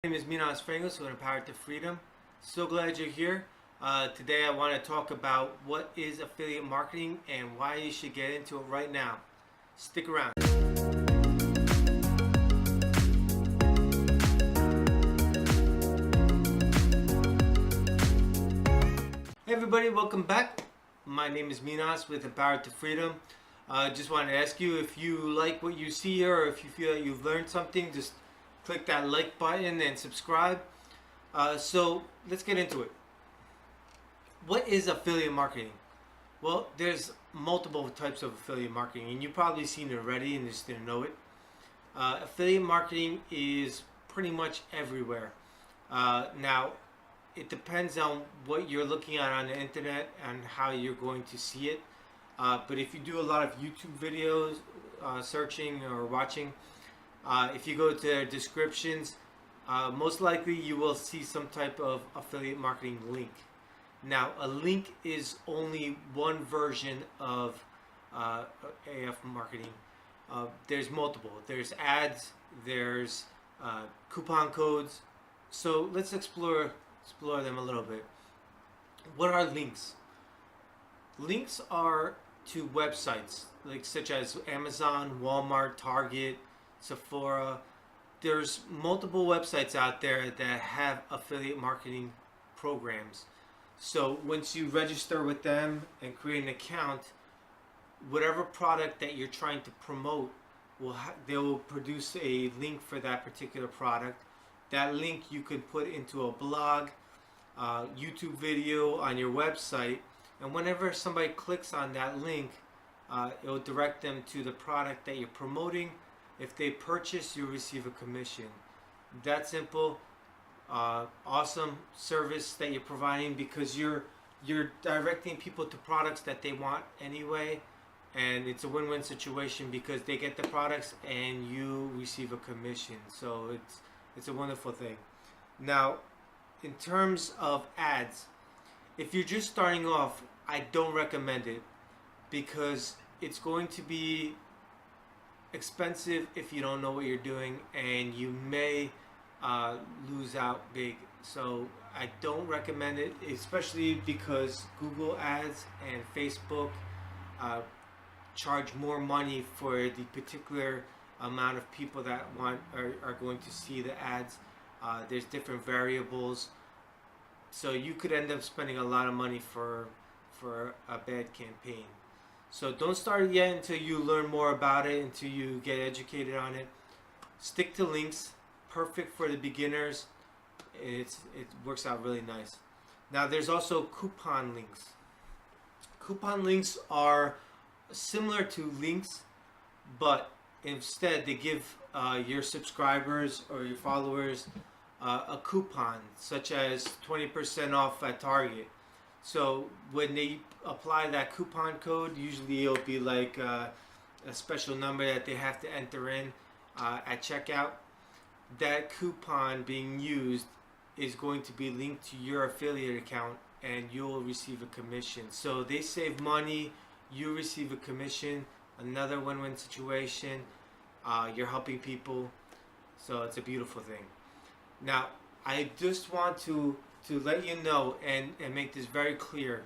My name is MinasFrangos with Empowered to Freedom. So glad you're here. Today I want to talk about what is affiliate marketing and why you should get into it right now. Stick around. Hey everybody, welcome back. My name is Minas with Empowered to Freedom. Just wanted to ask you if you like what you see here or if you feel that you've learned something, just click that like button and subscribe. So let's get into it. What is affiliate marketing? Well, there's multiple types of affiliate marketing, and you've probably seen it already and just didn't know it. Affiliate marketing is pretty much everywhere. Now, it depends on what you're looking at on the internet and how you're going to see it. But if you do a lot of YouTube videos, searching or watching, if you go to their descriptions, most likely you will see some type of affiliate marketing link. Now, a link is only one version of AF marketing. There's multiple. There's ads, there's coupon codes. So let's explore them a little bit. What are links? Links are to websites like such as Amazon, Walmart, Target, Sephora. There's multiple websites out there that have affiliate marketing programs. So once you register with them and create an account, whatever product that you're trying to promote, they will produce a link for that particular product. That link you can put into a blog, YouTube video on your website, and whenever somebody clicks on that link, it will direct them to the product that you're promoting. If they purchase, you receive a commission. That simple. Awesome service that you're providing because you're directing people to products that they want anyway, and it's a win-win situation because they get the products and you receive a commission. So it's a wonderful thing. Now, in terms of ads, if you're just starting off, I don't recommend it because it's going to be expensive if you don't know what you're doing, and you may lose out big. So I don't recommend it, especially because Google ads and Facebook charge more money for the particular amount of people that are going to see the ads. There's different variables, so you could end up spending a lot of money for a bad campaign. So don't start yet until you learn more about it, until you get educated on it. Stick to links. Perfect for the beginners. It works out really nice. Now there's also coupon links. Coupon links are similar to links, but instead they give your subscribers or your followers a coupon, such as 20% off at Target. So when they apply that coupon code, usually it'll be like a special number that they have to enter in at checkout. That coupon being used is going to be linked to your affiliate account and you'll receive a commission. So they save money, you receive a commission, another win-win situation. You're helping people, so it's a beautiful thing. Now, I just want to let you know and make this very clear.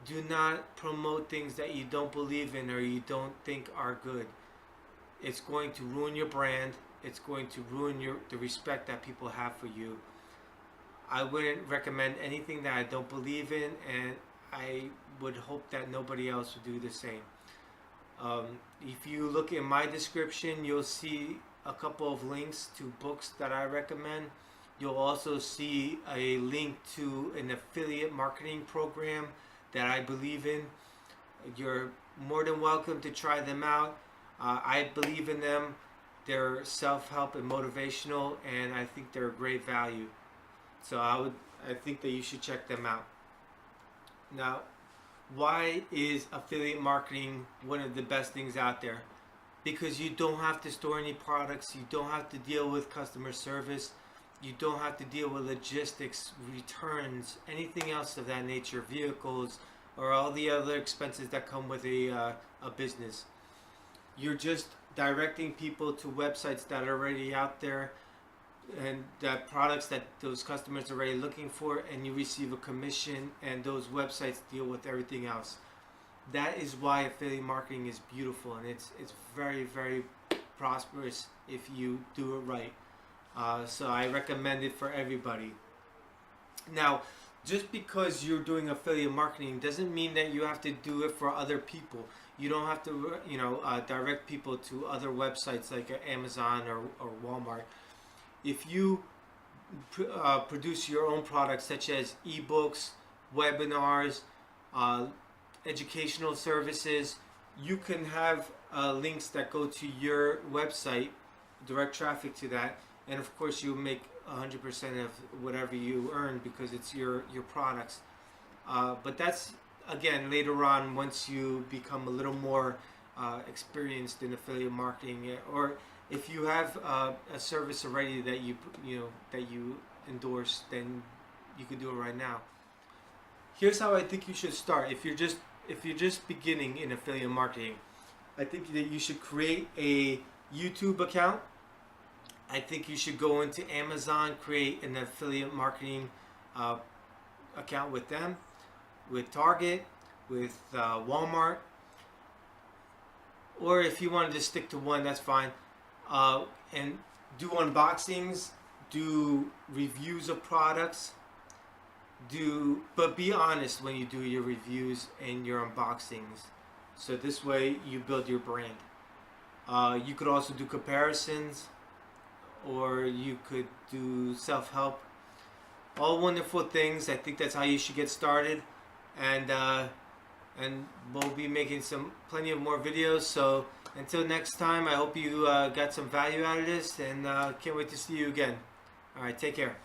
Do not promote things that you don't believe in or you don't think are good. It's going to ruin your brand. It's going to ruin the respect that people have for you. I wouldn't recommend anything that I don't believe in, and I would hope that nobody else would do the same. If you look in my description, you'll see a couple of links to books that I recommend. You'll also see a link to an affiliate marketing program that I believe in. You're more than welcome to try them out. I believe in them. They're self-help and motivational, and I think they're a great value. So I think that you should check them out. Now, why is affiliate marketing one of the best things out there? Because you don't have to store any products, you don't have to deal with customer service, you don't have to deal with logistics, returns, anything else of that nature, vehicles, or all the other expenses that come with a business. You're just directing people to websites that are already out there that products that those customers are already looking for, and you receive a commission, and those websites deal with everything else. That is why affiliate marketing is beautiful, and it's very, very prosperous if you do it right. So I recommend it for everybody. Now, just because you're doing affiliate marketing doesn't mean that you have to do it for other people. You don't have to, direct people to other websites like Amazon or Walmart. If you produce your own products, such as ebooks, webinars, educational services, you can have links that go to your website, direct traffic to that, and of course you make 100% of whatever you earn because it's your products. But that's, again, later on, once you become a little more experienced in affiliate marketing, or if you have a service already that you endorse, then you can do it right now. Here's how I think you should start. If you're just beginning in affiliate marketing, I think that you should create a YouTube account. I think you should go into Amazon, create an affiliate marketing account with them, with Target, with Walmart, or if you wanted to stick to one, that's fine. And do unboxings, do reviews of products, but be honest when you do your reviews and your unboxings. So this way you build your brand. You could also do comparisons, or you could do self-help. All wonderful things. I think that's how you should get started. And we'll be making plenty of more videos. So until next time, I hope you got some value out of this, and can't wait to see you again. All right, take care.